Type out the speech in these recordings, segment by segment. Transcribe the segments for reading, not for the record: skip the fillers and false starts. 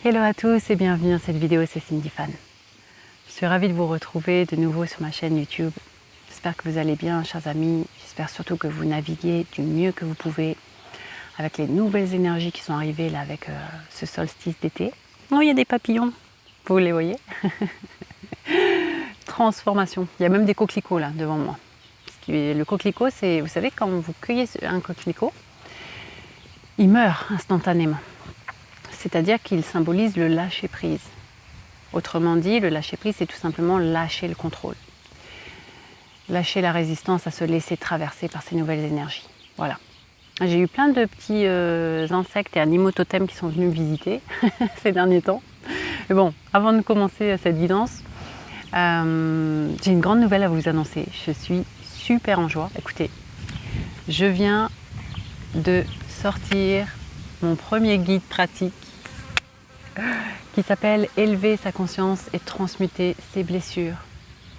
Hello à tous et bienvenue dans cette vidéo, c'est Cindy Fan. Je suis ravie de vous retrouver de nouveau sur ma chaîne YouTube. J'espère que vous allez bien, chers amis. J'espère surtout que vous naviguez du mieux que vous pouvez avec les nouvelles énergies qui sont arrivées là avec ce solstice d'été. Oh, il y a des papillons, vous les voyez. Transformation. Il y a même des coquelicots là devant moi. Le coquelicot, c'est, vous savez, quand vous cueillez un coquelicot, il meurt instantanément. C'est-à-dire qu'il symbolise le lâcher-prise. Autrement dit, le lâcher-prise, c'est tout simplement lâcher le contrôle. Lâcher la résistance à se laisser traverser par ces nouvelles énergies. Voilà. J'ai eu plein de petits insectes et animaux totems qui sont venus me visiter ces derniers temps. Mais bon, avant de commencer cette guidance, j'ai une grande nouvelle à vous annoncer. Je suis super en joie. Écoutez, je viens de sortir mon premier guide pratique qui s'appelle « Élever sa conscience et transmuter ses blessures ».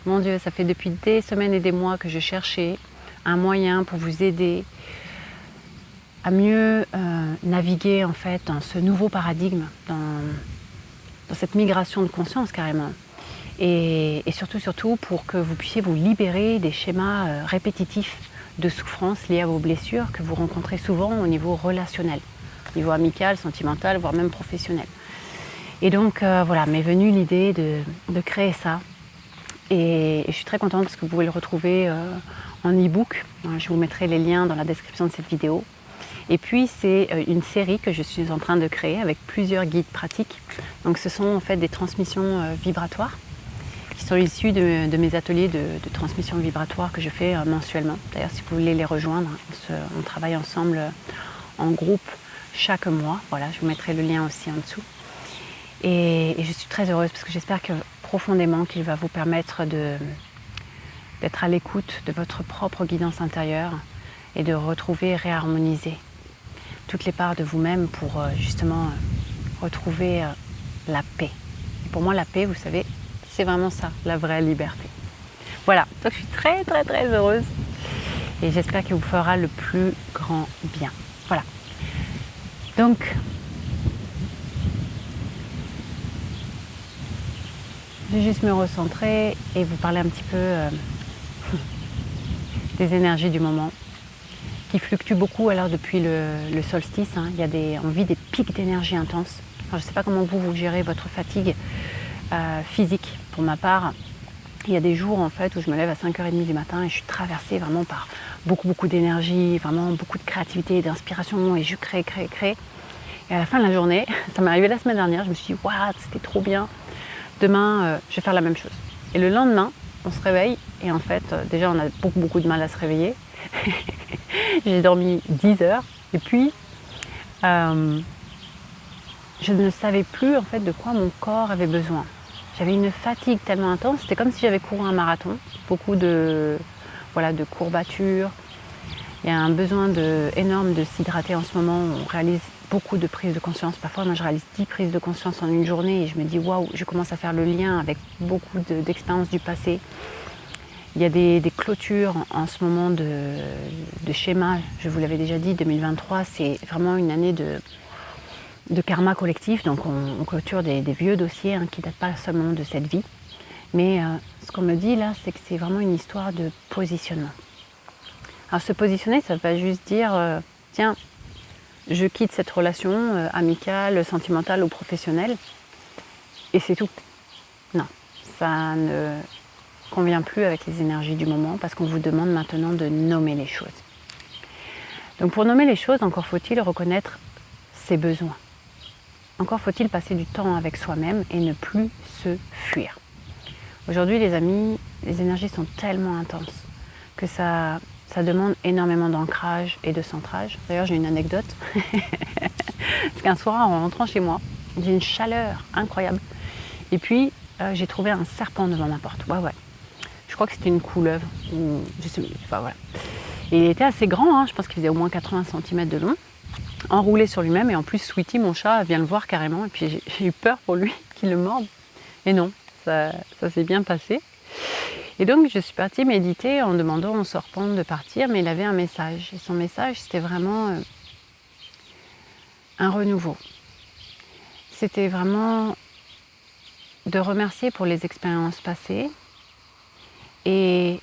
Mon Dieu, ça fait depuis des semaines et des mois que je cherchais un moyen pour vous aider à mieux naviguer en fait dans ce nouveau paradigme, dans cette migration de conscience carrément. Et surtout pour que vous puissiez vous libérer des schémas répétitifs de souffrance liés à vos blessures que vous rencontrez souvent au niveau relationnel, au niveau amical, sentimental, voire même professionnel. Et donc voilà, m'est venue l'idée de créer ça. Et je suis très contente parce que vous pouvez le retrouver en e-book. Je vous mettrai les liens dans la description de cette vidéo. Et puis c'est une série que je suis en train de créer avec plusieurs guides pratiques. Donc ce sont en fait des transmissions vibratoires qui sont issues de mes ateliers de transmission vibratoire que je fais mensuellement. D'ailleurs, si vous voulez les rejoindre, on travaille ensemble en groupe chaque mois. Voilà, je vous mettrai le lien aussi en dessous. Et je suis très heureuse parce que j'espère que profondément qu'il va vous permettre d'être à l'écoute de votre propre guidance intérieure et de retrouver et réharmoniser toutes les parts de vous-même pour justement retrouver la paix. Et pour moi, la paix, vous savez, c'est vraiment ça, la vraie liberté. Voilà, donc je suis très heureuse et j'espère qu'il vous fera le plus grand bien. Voilà. Donc, je vais juste me recentrer et vous parler un petit peu des énergies du moment qui fluctuent beaucoup alors depuis le solstice. On vit des pics d'énergie intenses. Alors, je ne sais pas comment vous gérez votre fatigue physique. Pour ma part, il y a des jours en fait où je me lève à 5h30 du matin et je suis traversée vraiment par beaucoup d'énergie, vraiment beaucoup de créativité, d'inspiration et je crée. Et à la fin de la journée, ça m'est arrivé la semaine dernière, je me suis dit « Waouh, c'était trop bien !» Demain, je vais faire la même chose. Et le lendemain, on se réveille et en fait, déjà on a beaucoup de mal à se réveiller. J'ai dormi 10 heures et puis je ne savais plus en fait de quoi mon corps avait besoin. J'avais une fatigue tellement intense, c'était comme si j'avais couru un marathon, beaucoup de courbatures. Il y a un besoin énorme de s'hydrater en ce moment. On réalise beaucoup de prises de conscience. Parfois, moi, je réalise 10 prises de conscience en une journée et je me dis waouh, je commence à faire le lien avec beaucoup d'expériences du passé. Il y a des clôtures en ce moment de schémas. Je vous l'avais déjà dit, 2023, c'est vraiment une année de karma collectif. Donc, on clôture des vieux dossiers qui ne datent pas seulement de cette vie. Mais ce qu'on me dit là, c'est que c'est vraiment une histoire de positionnement. Alors se positionner, ça ne veut pas juste dire tiens, je quitte cette relation amicale, sentimentale ou professionnelle et c'est tout. Non, ça ne convient plus avec les énergies du moment parce qu'on vous demande maintenant de nommer les choses. Donc pour nommer les choses, encore faut-il reconnaître ses besoins. Encore faut-il passer du temps avec soi-même et ne plus se fuir. Aujourd'hui les amis, les énergies sont tellement intenses que ça demande énormément d'ancrage et de centrage. D'ailleurs, j'ai une anecdote. Parce qu'un soir, en rentrant chez moi, j'ai une chaleur incroyable. Et puis, j'ai trouvé un serpent devant ma porte. Ouais. Je crois que c'était une couleuvre. Je sais, enfin, voilà. Et il était assez grand, je pense qu'il faisait au moins 80 cm de long, enroulé sur lui-même. Et en plus, Sweetie, mon chat, vient le voir carrément. Et puis, j'ai eu peur pour lui qu'il le morde. Et non, ça s'est bien passé. Et donc je suis partie méditer en demandant au serpent de partir, mais il avait un message. Et son message, c'était vraiment un renouveau. c'était vraiment de remercier pour les expériences passées et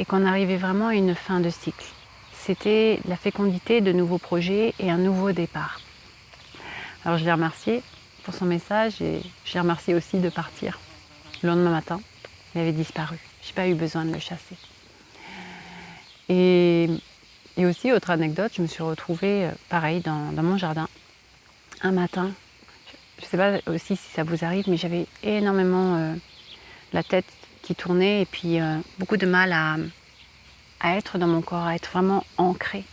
qu'on arrivait vraiment à une fin de cycle. C'était la fécondité de nouveaux projets et un nouveau départ. Alors je l'ai remercié pour son message et je l'ai remercié aussi de partir. Le lendemain matin, il avait disparu. Je n'ai pas eu besoin de le chasser. Et aussi, autre anecdote, je me suis retrouvée pareil dans mon jardin un matin. Je ne sais pas aussi si ça vous arrive, mais j'avais énormément la tête qui tournait et puis beaucoup de mal à être dans mon corps, à être vraiment ancrée.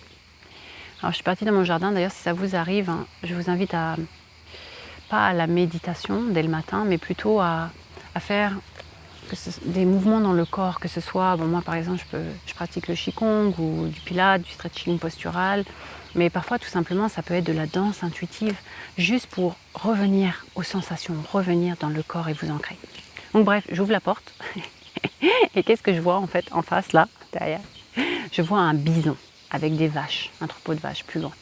Alors je suis partie dans mon jardin, d'ailleurs si ça vous arrive, hein, je vous invite pas à la méditation dès le matin, mais plutôt à faire des mouvements dans le corps, que ce soit, bon moi par exemple je pratique le qigong ou du pilates, du stretching postural, mais parfois tout simplement ça peut être de la danse intuitive, juste pour revenir aux sensations, revenir dans le corps et vous ancrer. Donc bref, j'ouvre la porte et qu'est-ce que je vois en fait en face là, derrière? Je vois un bison avec des vaches, un troupeau de vaches plus loin.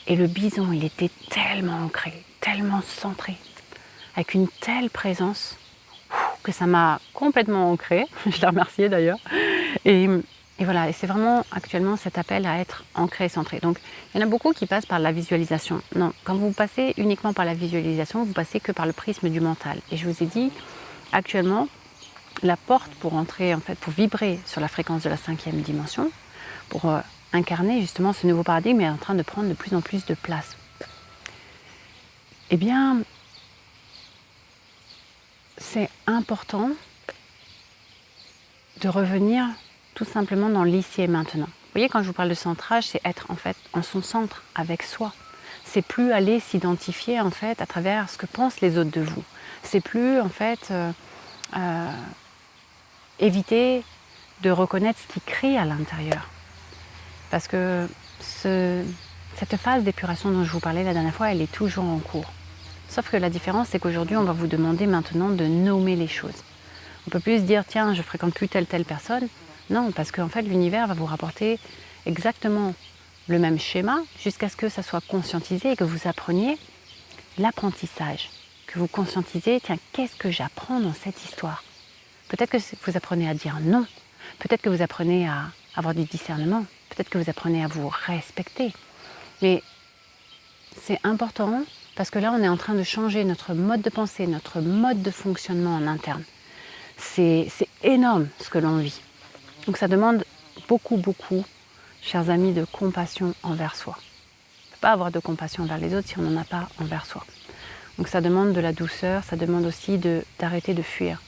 Et le bison, il était tellement ancré, tellement centré, avec une telle présence que ça m'a complètement ancré. Je l'ai remercié d'ailleurs. Et voilà, et c'est vraiment actuellement cet appel à être ancré et centré. Donc il y en a beaucoup qui passent par la visualisation. Non, quand vous passez uniquement par la visualisation, vous passez que par le prisme du mental. Et je vous ai dit, actuellement, la porte pour entrer, en fait, pour vibrer sur la fréquence de la 5e dimension, pour incarner justement ce nouveau paradigme est en train de prendre de plus en plus de place. Eh bien, c'est important de revenir tout simplement dans l'ici et maintenant. Vous voyez, quand je vous parle de centrage, c'est être en fait en son centre, avec soi. C'est plus aller s'identifier en fait à travers ce que pensent les autres de vous. C'est plus en fait éviter de reconnaître ce qui crie à l'intérieur. Parce que cette phase d'épuration dont je vous parlais la dernière fois, elle est toujours en cours. Sauf que la différence, c'est qu'aujourd'hui, on va vous demander maintenant de nommer les choses. On ne peut plus se dire, tiens, je ne fréquente plus telle personne. Non, parce qu'en fait, l'univers va vous rapporter exactement le même schéma jusqu'à ce que ça soit conscientisé et que vous appreniez l'apprentissage. Que vous conscientisez, tiens, qu'est-ce que j'apprends dans cette histoire? Peut-être que vous apprenez à dire non. Peut-être que vous apprenez à avoir du discernement. Peut-être que vous apprenez à vous respecter. Mais c'est important parce que là, on est en train de changer notre mode de pensée, notre mode de fonctionnement en interne. C'est énorme ce que l'on vit. Donc ça demande beaucoup, chers amis, de compassion envers soi. On ne peut pas avoir de compassion envers les autres si on n'en a pas envers soi. Donc ça demande de la douceur, ça demande aussi d'arrêter de fuir.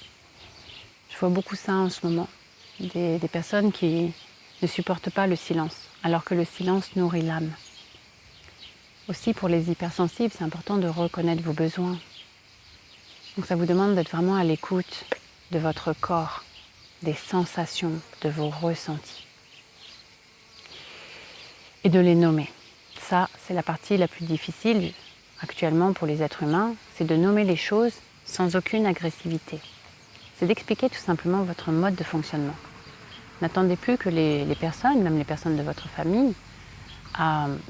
Je vois beaucoup ça en ce moment. Des personnes qui ne supportent pas le silence, alors que le silence nourrit l'âme. Aussi pour les hypersensibles, c'est important de reconnaître vos besoins. Donc ça vous demande d'être vraiment à l'écoute de votre corps, des sensations, de vos ressentis. Et de les nommer. Ça, c'est la partie la plus difficile actuellement pour les êtres humains, c'est de nommer les choses sans aucune agressivité. C'est d'expliquer tout simplement votre mode de fonctionnement. N'attendez plus que les personnes, même les personnes de votre famille,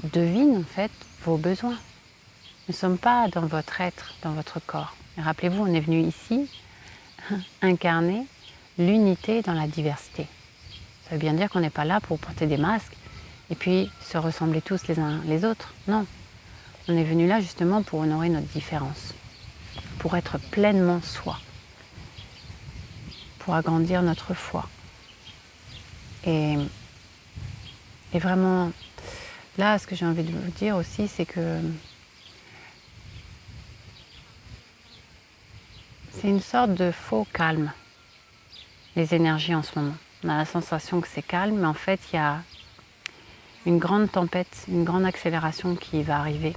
devinent en fait vos besoins. Nous ne sommes pas dans votre être, dans votre corps. Et rappelez-vous, on est venu ici incarner l'unité dans la diversité. Ça veut bien dire qu'on n'est pas là pour porter des masques et puis se ressembler tous les uns les autres. Non, on est venu là justement pour honorer notre différence, pour être pleinement soi, pour agrandir notre foi. Et vraiment, là, ce que j'ai envie de vous dire aussi, c'est que c'est une sorte de faux calme, les énergies en ce moment. On a la sensation que c'est calme, mais en fait, il y a une grande tempête, une grande accélération qui va arriver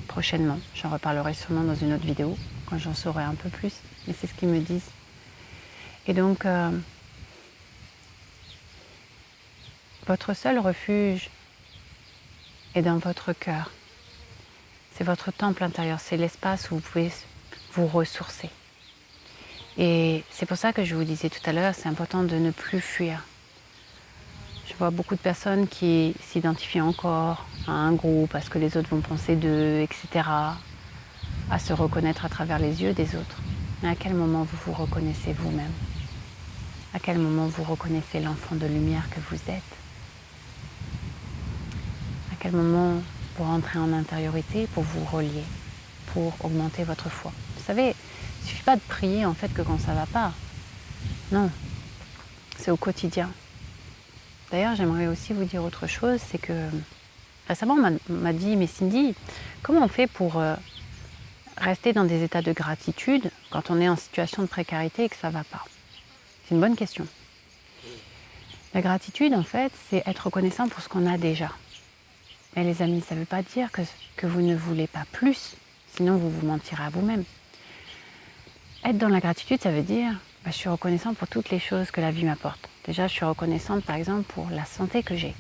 prochainement. J'en reparlerai sûrement dans une autre vidéo, quand j'en saurai un peu plus, mais c'est ce qu'ils me disent. Et donc, votre seul refuge est dans votre cœur. C'est votre temple intérieur, c'est l'espace où vous pouvez vous ressourcer. Et c'est pour ça que je vous disais tout à l'heure, c'est important de ne plus fuir. Je vois beaucoup de personnes qui s'identifient encore à un groupe, à ce que les autres vont penser d'eux, etc. à se reconnaître à travers les yeux des autres. Mais à quel moment vous vous reconnaissez vous-même? À quel moment vous reconnaissez l'enfant de lumière que vous êtes? À quel moment vous rentrez en intériorité pour vous relier, pour augmenter votre foi? Vous savez, il ne suffit pas de prier en fait que quand ça ne va pas. Non, c'est au quotidien. D'ailleurs, j'aimerais aussi vous dire autre chose, c'est que récemment on m'a dit, mais Cindy, comment on fait pour rester dans des états de gratitude quand on est en situation de précarité et que ça ne va pas? C'est une bonne question. La gratitude, en fait, c'est être reconnaissant pour ce qu'on a déjà. Mais les amis, ça ne veut pas dire que vous ne voulez pas plus, sinon vous vous mentirez à vous-même. Être dans la gratitude, ça veut dire, je suis reconnaissant pour toutes les choses que la vie m'apporte. Déjà, je suis reconnaissante, par exemple, pour la santé que j'ai.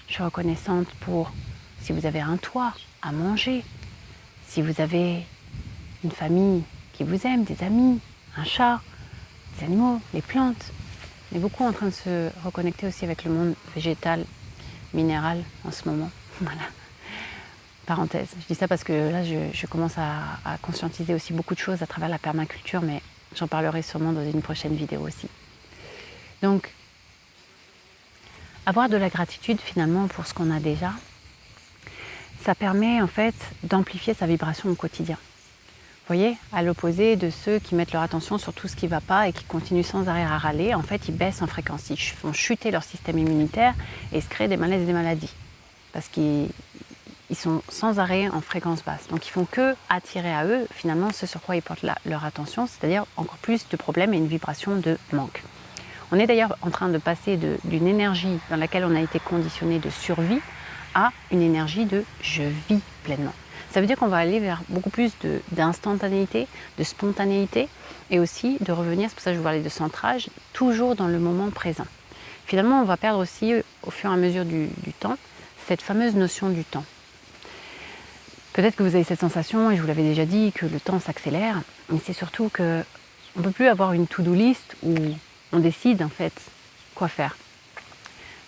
Je suis reconnaissante pour si vous avez un toit, à manger, si vous avez une famille qui vous aime, des amis, un chat, des animaux, les plantes. On est beaucoup en train de se reconnecter aussi avec le monde végétal, minéral en ce moment. Voilà. Parenthèse. Je dis ça parce que là, je commence à conscientiser aussi beaucoup de choses à travers la permaculture, mais j'en parlerai sûrement dans une prochaine vidéo aussi. Donc, avoir de la gratitude finalement pour ce qu'on a déjà, ça permet en fait d'amplifier sa vibration au quotidien. Vous voyez, à l'opposé de ceux qui mettent leur attention sur tout ce qui ne va pas et qui continuent sans arrêt à râler, en fait, ils baissent en fréquence, ils font chuter leur système immunitaire et se créent des malaises et des maladies. Parce qu'ils sont sans arrêt en fréquence basse. Donc, ils font que attirer à eux, finalement, ce sur quoi ils portent leur attention, c'est-à-dire encore plus de problèmes et une vibration de manque. On est d'ailleurs en train de passer d'une énergie dans laquelle on a été conditionné de survie à une énergie de « je vis pleinement ». Ça veut dire qu'on va aller vers beaucoup plus d'instantanéité, de spontanéité et aussi de revenir, c'est pour ça que je vous parlais de centrage, toujours dans le moment présent. Finalement, on va perdre aussi, au fur et à mesure du temps, cette fameuse notion du temps. Peut-être que vous avez cette sensation, et je vous l'avais déjà dit, que le temps s'accélère, mais c'est surtout qu'on ne peut plus avoir une to-do list où on décide en fait quoi faire.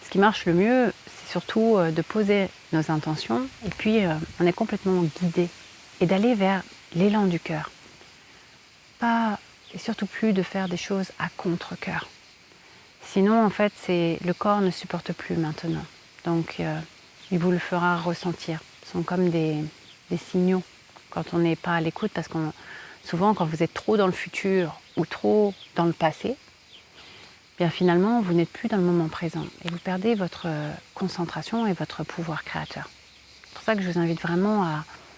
Ce qui marche le mieux, c'est surtout de poser nos intentions et puis on est complètement guidé et d'aller vers l'élan du cœur. Pas et surtout plus de faire des choses à contre-cœur. Sinon, en fait, le corps ne supporte plus maintenant. Donc, il vous le fera ressentir. Ce sont comme des signaux quand on n'est pas à l'écoute parce souvent, quand vous êtes trop dans le futur ou trop dans le passé, bien finalement, vous n'êtes plus dans le moment présent et vous perdez votre concentration et votre pouvoir créateur. C'est pour ça que je vous invite vraiment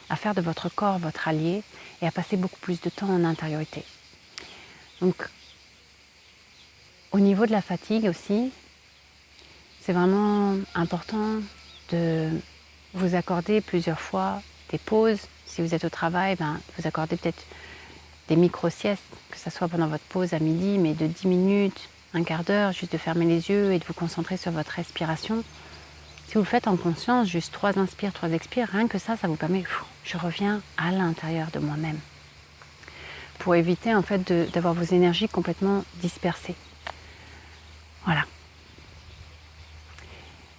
à faire de votre corps votre allié et à passer beaucoup plus de temps en intériorité. Donc, au niveau de la fatigue aussi, c'est vraiment important de vous accorder plusieurs fois des pauses. Si vous êtes au travail, vous accordez peut-être des micro-siestes, que ce soit pendant votre pause à midi, mais de 10 minutes, un quart d'heure, juste de fermer les yeux et de vous concentrer sur votre respiration. Si vous le faites en conscience, juste 3 inspires, 3 expires, rien que ça vous permet, je reviens à l'intérieur de moi-même. Pour éviter en fait d'avoir vos énergies complètement dispersées. Voilà.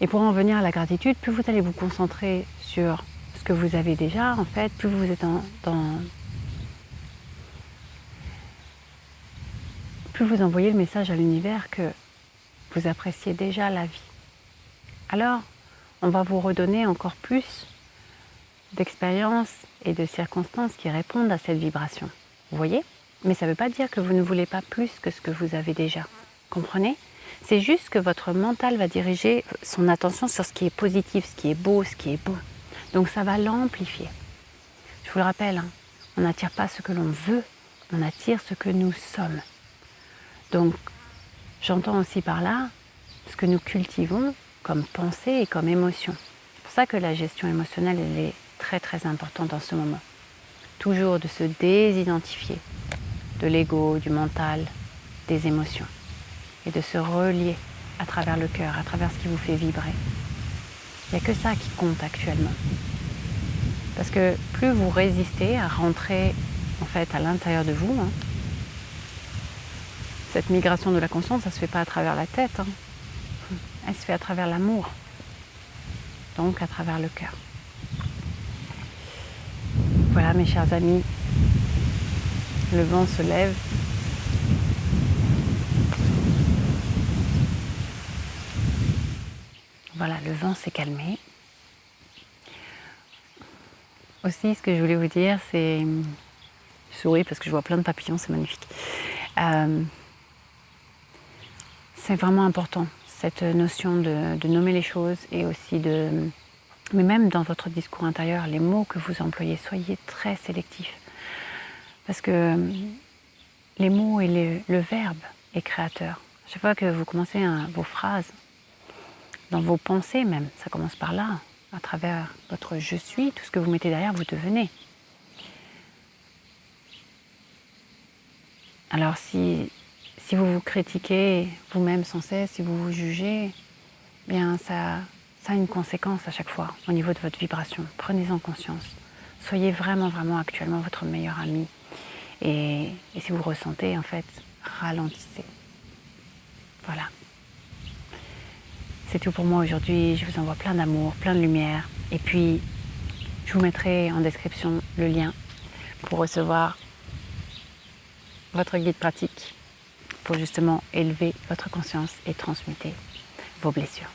Et pour en venir à la gratitude, plus vous allez vous concentrer sur ce que vous avez déjà, en fait, plus vous êtes plus vous envoyez le message à l'univers que vous appréciez déjà la vie. Alors, on va vous redonner encore plus d'expériences et de circonstances qui répondent à cette vibration. Vous voyez? Mais ça ne veut pas dire que vous ne voulez pas plus que ce que vous avez déjà. Comprenez? C'est juste que votre mental va diriger son attention sur ce qui est positif, ce qui est beau, ce qui est bon. Donc ça va l'amplifier. Je vous le rappelle, on n'attire pas ce que l'on veut, on attire ce que nous sommes. Donc, j'entends aussi par là ce que nous cultivons comme pensée et comme émotion. C'est pour ça que la gestion émotionnelle, elle est très très importante en ce moment. Toujours de se désidentifier de l'ego, du mental, des émotions. Et de se relier à travers le cœur, à travers ce qui vous fait vibrer. Il n'y a que ça qui compte actuellement. Parce que plus vous résistez à rentrer en fait à l'intérieur de vous, cette migration de la conscience, ça ne se fait pas à travers la tête, elle se fait à travers l'amour, donc à travers le cœur. Voilà mes chers amis, Le vent se lève. Voilà, le vent s'est calmé. Aussi, ce que je voulais vous dire, c'est... Je souris parce que je vois plein de papillons, c'est magnifique. C'est vraiment important, cette notion de nommer les choses et aussi de... Mais même dans votre discours intérieur, les mots que vous employez, soyez très sélectifs. Parce que les mots et le verbe est créateur. Chaque fois que vous commencez vos phrases, dans vos pensées même, ça commence par là, à travers votre « je suis », tout ce que vous mettez derrière, vous devenez. Alors si vous vous critiquez vous-même sans cesse, si vous vous jugez, bien ça a une conséquence à chaque fois au niveau de votre vibration. Prenez-en conscience. Soyez vraiment, vraiment actuellement votre meilleur ami. Et si vous ressentez, en fait, ralentissez. Voilà. C'est tout pour moi aujourd'hui. Je vous envoie plein d'amour, plein de lumière. Et puis, je vous mettrai en description le lien pour recevoir votre guide pratique pour justement élever votre conscience et transmuter vos blessures.